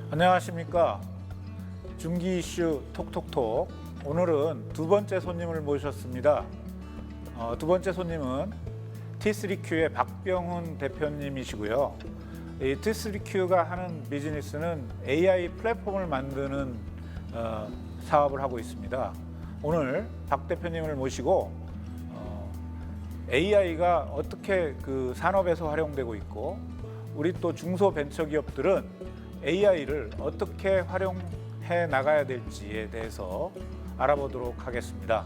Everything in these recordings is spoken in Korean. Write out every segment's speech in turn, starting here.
안녕하십니까. 중기 이슈 톡톡톡. 오늘은 두 번째 손님을 모셨습니다. 두 번째 손님은 T3Q의 박병훈 대표님이시고요. 이 T3Q가 하는 비즈니스는 AI 플랫폼을 만드는 사업을 하고 있습니다. 오늘 박 대표님을 모시고 AI가 어떻게 그 산업에서 활용되고 있고, 우리 또 중소벤처기업들은 AI를 어떻게 활용해 나가야 될지에 대해서 알아보도록 하겠습니다.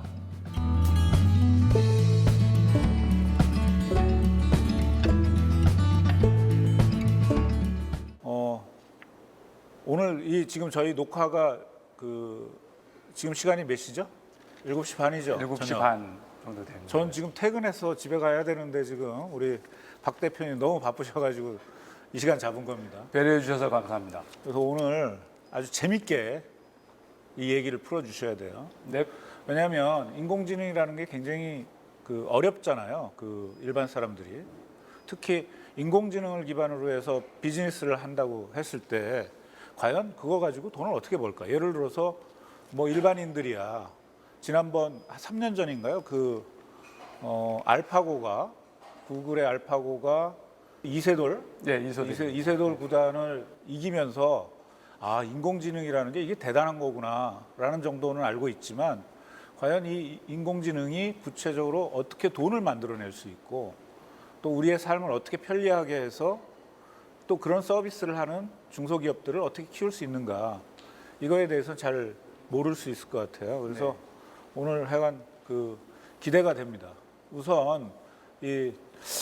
오늘 지금 저희 녹화가 지금 시간이 몇 시죠? 7시 반이죠? 7시 저녁. 반 정도 됩니다. 전 지금 퇴근해서 집에 가야 되는데 지금 우리 박 대표님 너무 바쁘셔가지고 이 시간 잡은 겁니다. 배려해 주셔서 감사합니다. 그래서 오늘 아주 재밌게 이 얘기를 풀어주셔야 돼요. 네. 왜냐하면 인공지능이라는 게 굉장히 어렵잖아요. 일반 사람들이. 특히 인공지능을 기반으로 해서 비즈니스를 한다고 했을 때 과연 그거 가지고 돈을 어떻게 벌까? 예를 들어서 뭐 일반인들이야. 지난번 3년 전인가요? 알파고가, 구글의 알파고가 이세돌 구단을 이기면서 인공지능이라는 게 이게 대단한 거구나라는 정도는 알고 있지만, 과연 이 인공지능이 구체적으로 어떻게 돈을 만들어낼 수 있고, 또 우리의 삶을 어떻게 편리하게 해서 또 그런 서비스를 하는 중소기업들을 어떻게 키울 수 있는가, 이거에 대해서 잘 모를 수 있을 것 같아요. 그래서 네. 오늘 하여간 기대가 됩니다. 우선 이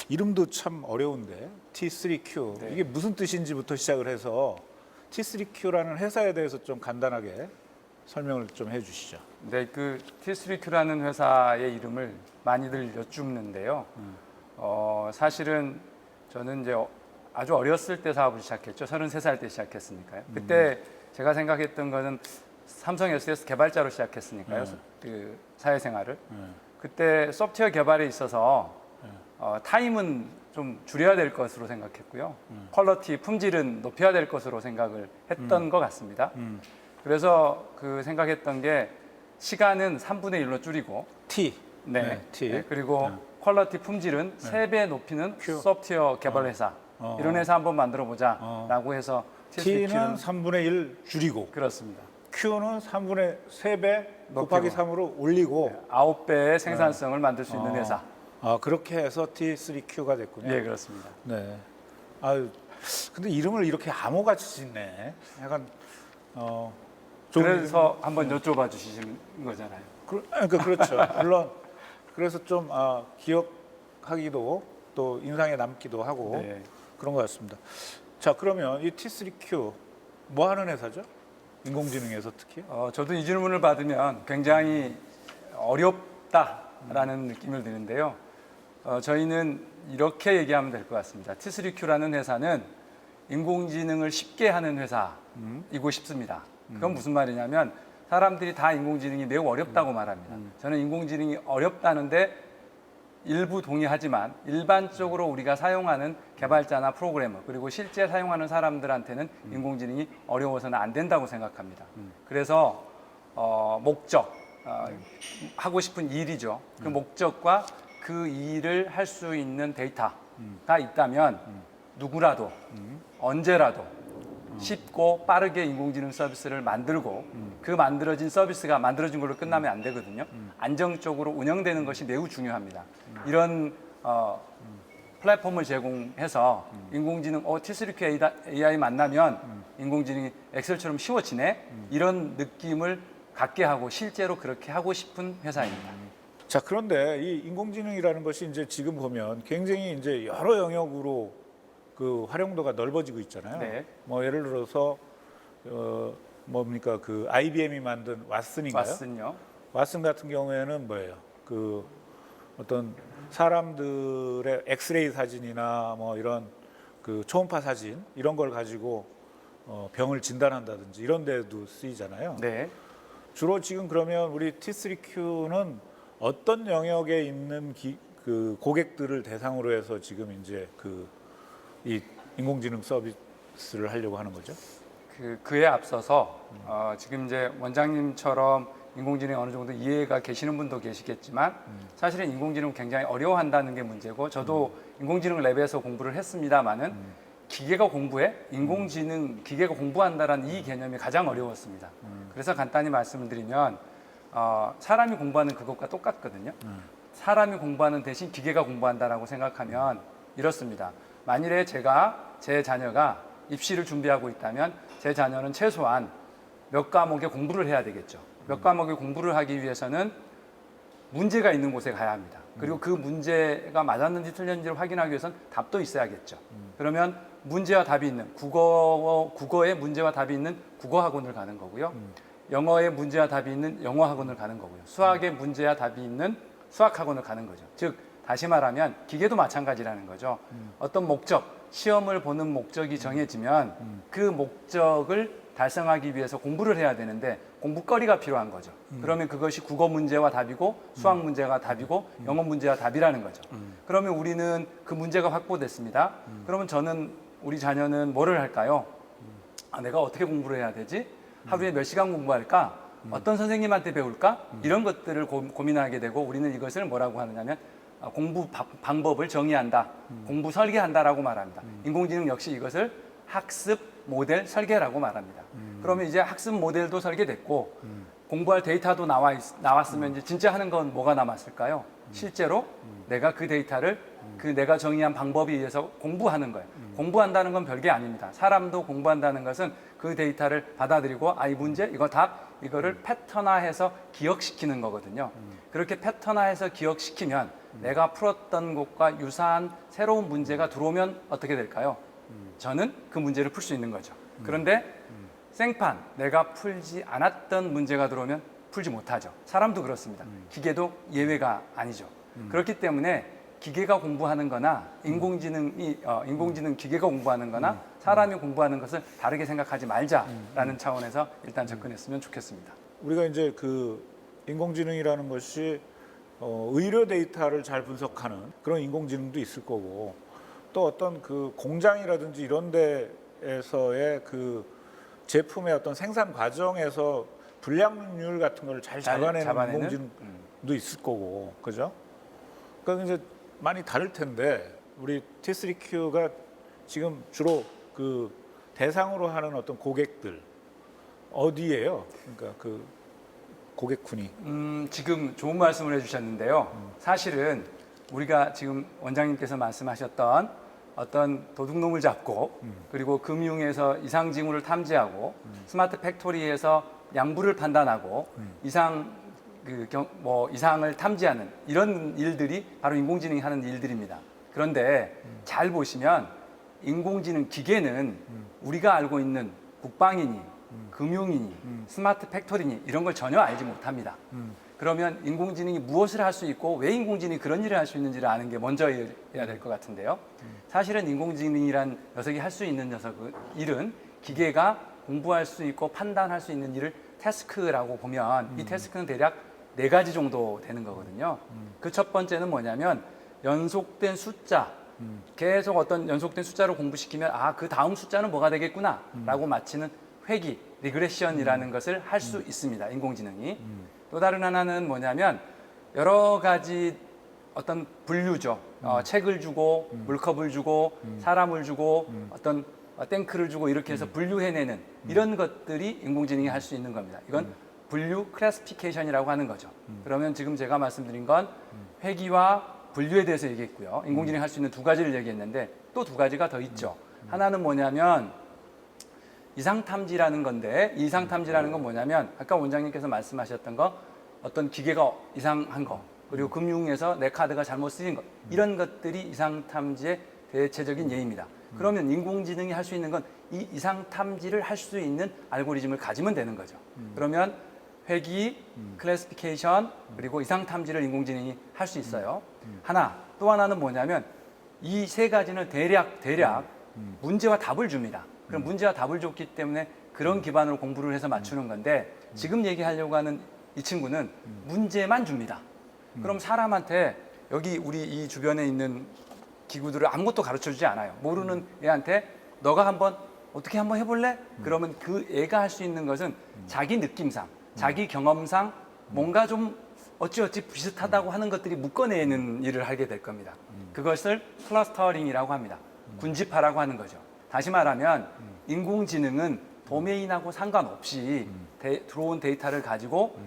이름도 참 어려운데 T3Q, 네. 이게 무슨 뜻인지부터 시작을 해서 T3Q라는 회사에 대해서 좀 간단하게 설명을 좀 해주시죠. 네, T3Q라는 회사의 이름을 많이들 여쭙는데요. 사실은 저는 이제 아주 어렸을 때 사업을 시작했죠. 33살 때 시작했으니까요. 그때 제가 생각했던 거는 삼성 SDS 개발자로 시작했으니까요. 그 사회생활을. 그때 소프트웨어 개발에 있어서 타임은 좀 줄여야 될 것으로 생각했고요. 퀄리티, 품질은 높여야 될 것으로 생각을 했던 것 같습니다. 그래서 생각했던 게 시간은 3분의 1로 줄이고 T. 네. T. 네. 그리고 퀄리티, 품질은 3배 높이는 Q. 소프트웨어 개발 회사. 이런 회사 한번 만들어 보자라고 해서 T는 3분의 1 줄이고, 그렇습니다. Q는 3분의 3배 곱하기 3으로 올리고 9배의 생산성을 만들 수 있는 회사. 그렇게 해서 T3Q가 됐군요. 네, 그렇습니다. 네. 근데 이름을 이렇게 암호같이 짓네. 약간 좋은 그래서 한번 여쭤봐 주시는 거잖아요. 그러니까 그렇죠. 물론 그래서 좀 기억하기도 또 인상에 남기도 하고 네. 그런 것 같습니다. 자, 그러면 이 T3Q 뭐 하는 회사죠? 인공지능에서 특히? 저도 이 질문을 받으면 굉장히 어렵다라는 느낌을 드는데요. 저희는 이렇게 얘기하면 될 것 같습니다. T3Q라는 회사는 인공지능을 쉽게 하는 회사이고 싶습니다. 그건 무슨 말이냐면 사람들이 다 인공지능이 매우 어렵다고 말합니다. 저는 인공지능이 어렵다는데 일부 동의하지만 일반적으로 우리가 사용하는 개발자나 프로그래머, 그리고 실제 사용하는 사람들한테는 인공지능이 어려워서는 안 된다고 생각합니다. 그래서 목적, 하고 싶은 일이죠. 그 목적과 그 일을 할 수 있는 데이터가 있다면 누구라도 언제라도 쉽고 빠르게 인공지능 서비스를 만들고 그 만들어진 서비스가 만들어진 걸로 끝나면 안 되거든요. 안정적으로 운영되는 것이 매우 중요합니다. 이런 플랫폼을 제공해서 인공지능 T3Q AI 만나면 인공지능이 엑셀처럼 쉬워지네, 이런 느낌을 갖게 하고 실제로 그렇게 하고 싶은 회사입니다. 자, 그런데 이 인공지능이라는 것이 이제 지금 보면 굉장히 이제 여러 영역으로 활용도가 넓어지고 있잖아요. 네. 뭐 예를 들어서 뭡니까 IBM이 만든 왓슨인가요? 왓슨요. 왓슨 같은 경우에는 뭐예요? 어떤 사람들의 엑스레이 사진이나 뭐 이런 초음파 사진 이런 걸 가지고 병을 진단한다든지 이런 데도 쓰이잖아요. 네. 주로 지금 그러면 우리 T3Q는 어떤 영역에 있는 고객들을 대상으로 해서 지금 이제 이 인공지능 서비스를 하려고 하는 거죠? 그에 앞서서 지금 이제 원장님처럼 인공지능이 어느 정도 이해가 계시는 분도 계시겠지만 사실은 인공지능은 굉장히 어려워한다는 게 문제고 저도 인공지능 랩에서 공부를 했습니다마는 기계가 공부해 기계가 공부한다라는 이 개념이 가장 어려웠습니다. 그래서 간단히 말씀을 드리면 사람이 공부하는 그것과 똑같거든요. 사람이 공부하는 대신 기계가 공부한다라고 생각하면 이렇습니다. 만일에 제 자녀가 입시를 준비하고 있다면 제 자녀는 최소한 몇 과목의 공부를 해야 되겠죠. 몇 과목의 공부를 하기 위해서는 문제가 있는 곳에 가야 합니다. 그리고 그 문제가 맞았는지 틀렸는지를 확인하기 위해서는 답도 있어야겠죠. 그러면 문제와 답이 있는 국어의 문제와 답이 있는 국어 학원을 가는 거고요. 영어의 문제와 답이 있는 영어 학원을 가는 거고요. 수학의 문제와 답이 있는 수학 학원을 가는 거죠. 즉 다시 말하면 기계도 마찬가지라는 거죠. 어떤 목적, 시험을 보는 목적이 정해지면 그 목적을 달성하기 위해서 공부를 해야 되는데 공부거리가 필요한 거죠. 그러면 그것이 국어 문제와 답이고 수학 문제가 답이고 영어 문제와 답이라는 거죠. 그러면 우리는 그 문제가 확보됐습니다. 그러면 우리 자녀는 뭐를 할까요? 내가 어떻게 공부를 해야 되지? 하루에 몇 시간 공부할까? 어떤 선생님한테 배울까? 이런 것들을 고민하게 되고 우리는 이것을 뭐라고 하느냐면 공부 방법을 정의한다. 공부 설계한다라고 말합니다. 인공지능 역시 이것을 학습 모델 설계라고 말합니다. 그러면 이제 학습 모델도 설계됐고 공부할 데이터도 나왔으면 이제 진짜 하는 건 뭐가 남았을까요? 실제로 내가 그 데이터를 내가 정의한 방법에 의해서 공부하는 거예요. 공부한다는 건 별게 아닙니다. 사람도 공부한다는 것은 그 데이터를 받아들이고 이 문제, 이거 답, 이거를 패턴화해서 기억시키는 거거든요. 그렇게 패턴화해서 기억시키면 내가 풀었던 것과 유사한 새로운 문제가 들어오면 어떻게 될까요? 저는 그 문제를 풀 수 있는 거죠. 그런데 생판, 내가 풀지 않았던 문제가 들어오면 풀지 못하죠. 사람도 그렇습니다. 기계도 예외가 아니죠. 그렇기 때문에 기계가 공부하는 거나 인공지능 기계가 공부하는 거나 사람이 공부하는 것을 다르게 생각하지 말자라는 차원에서 일단 접근했으면 좋겠습니다. 우리가 이제 그 인공지능이라는 것이 의료 데이터를 잘 분석하는 그런 인공지능도 있을 거고 또 어떤 그 공장이라든지 이런 데에서의 그 제품의 어떤 생산 과정에서 불량률 같은 걸 잘 잡아내는 인공지능도 있을 거고, 그죠? 그러니까 이제 많이 다를 텐데 우리 T3Q가 지금 주로 그 대상으로 하는 어떤 고객들 어디예요? 그러니까 그 고객군이. 지금 좋은 말씀을 해주셨는데요. 사실은 우리가 지금 원장님께서 말씀하셨던 어떤 도둑놈을 잡고 그리고 금융에서 이상 징후를 탐지하고 스마트 팩토리에서 양부를 판단하고 이상을 탐지하는 이런 일들이 바로 인공지능이 하는 일들입니다. 그런데 잘 보시면 인공지능 기계는 우리가 알고 있는 국방이니 금융이니 스마트 팩토리니 이런 걸 전혀 알지 못합니다. 그러면 인공지능이 무엇을 할 수 있고 왜 인공지능이 그런 일을 할 수 있는지를 아는 게 먼저여야 될 것 같은데요. 사실은 인공지능이란 녀석이 할 수 있는 일은 기계가 공부할 수 있고 판단할 수 있는 일을 태스크라고 보면 이 태스크는 대략 4가지 정도 되는 거거든요. 그 첫 번째는 뭐냐면 연속된 숫자, 계속 어떤 연속된 숫자를 공부시키면 그 다음 숫자는 뭐가 되겠구나 라고 맞히는 회귀, 리그레션이라는 것을 할 수 있습니다. 인공지능이. 또 다른 하나는 뭐냐면 여러 가지 어떤 분류죠. 책을 주고 물컵을 주고 사람을 주고 어떤 탱크를 주고 이렇게 해서 분류해내는 이런 것들이 인공지능이 할 수 있는 겁니다. 이건 분류 클래시피케이션이라고 하는 거죠. 그러면 지금 제가 말씀드린 건 회귀와 분류에 대해서 얘기했고요. 인공지능이 할 수 있는 2가지를 얘기했는데 또 2가지가 더 있죠. 하나는 뭐냐면 이상탐지라는 건데 이 이상탐지라는 건 뭐냐면 아까 원장님께서 말씀하셨던 거 어떤 기계가 이상한 거 그리고 금융에서 내 카드가 잘못 쓰인 것 이런 것들이 이상탐지의 대체적인 예입니다. 그러면 인공지능이 할 수 있는 건 이 이상탐지를 할 수 있는 알고리즘을 가지면 되는 거죠. 그러면 회귀, 클래시피케이션 그리고 이상탐지를 인공지능이 할 수 있어요. 또 하나는 뭐냐면 이 3가지는 대략 문제와 답을 줍니다. 그럼 문제와 답을 줬기 때문에 그런 기반으로 공부를 해서 맞추는 건데 지금 얘기하려고 하는 이 친구는 문제만 줍니다. 그럼 사람한테 여기 우리 이 주변에 있는 기구들을 아무것도 가르쳐주지 않아요. 모르는 애한테 너가 어떻게 한번 해볼래? 그러면 그 애가 할 수 있는 것은 자기 느낌상, 자기 경험상 뭔가 좀 어찌어찌 비슷하다고 하는 것들이 묶어내는 일을 하게 될 겁니다. 그것을 클러스터링이라고 합니다. 군집화라고 하는 거죠. 다시 말하면 인공지능은 도메인하고 상관없이 들어온 데이터를 가지고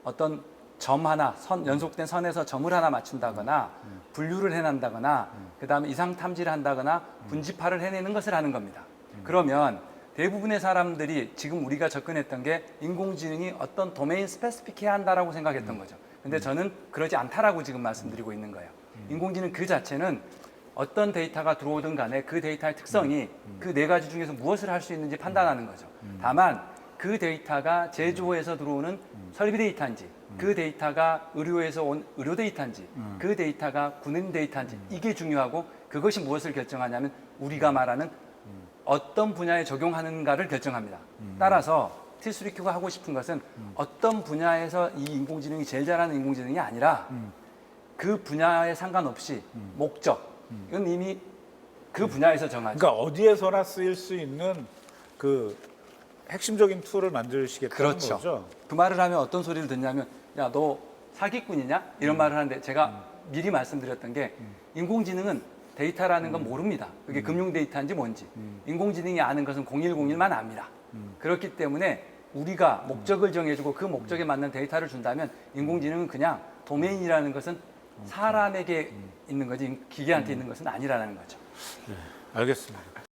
어떤 점 하나, 연속된 선에서 점을 하나 맞춘다거나 분류를 해낸다거나 그다음에 이상 탐지를 한다거나 분집화를 해내는 것을 하는 겁니다. 그러면 대부분의 사람들이 지금 우리가 접근했던 게 인공지능이 어떤 도메인 스페시픽해야 한다라고 생각했던 거죠. 근데 저는 그러지 않다라고 지금 말씀드리고 있는 거예요. 인공지능 그 자체는 어떤 데이터가 들어오든 간에 그 데이터의 특성이 그 네 가지 중에서 무엇을 할 수 있는지 판단하는 거죠. 다만 그 데이터가 제조에서 들어오는 설비 데이터인지 그 데이터가 의료에서 온 의료 데이터인지 그 데이터가 군인 데이터인지 이게 중요하고 그것이 무엇을 결정하냐면 우리가 말하는 어떤 분야에 적용하는가를 결정합니다. 따라서 T3Q가 하고 싶은 것은 어떤 분야에서 이 인공지능이 제일 잘하는 인공지능이 아니라 그 분야에 상관없이 목적은 이미 그 분야에서 정하죠. 그러니까 어디에서나 쓰일 수 있는 그 핵심적인 툴을 만드시겠다는 그렇죠. 거죠. 그 말을 하면 어떤 소리를 듣냐면 야, 너 사기꾼이냐? 이런 말을 하는데 제가 미리 말씀드렸던 게 인공지능은 데이터라는 건 모릅니다. 그게 금융 데이터인지 뭔지. 인공지능이 아는 것은 0101만 압니다. 그렇기 때문에 우리가 목적을 정해주고 그 목적에 맞는 데이터를 준다면 인공지능은 그냥 도메인이라는 것은 사람에게 있는 거지 기계한테 있는 것은 아니라는 거죠. 알겠습니다.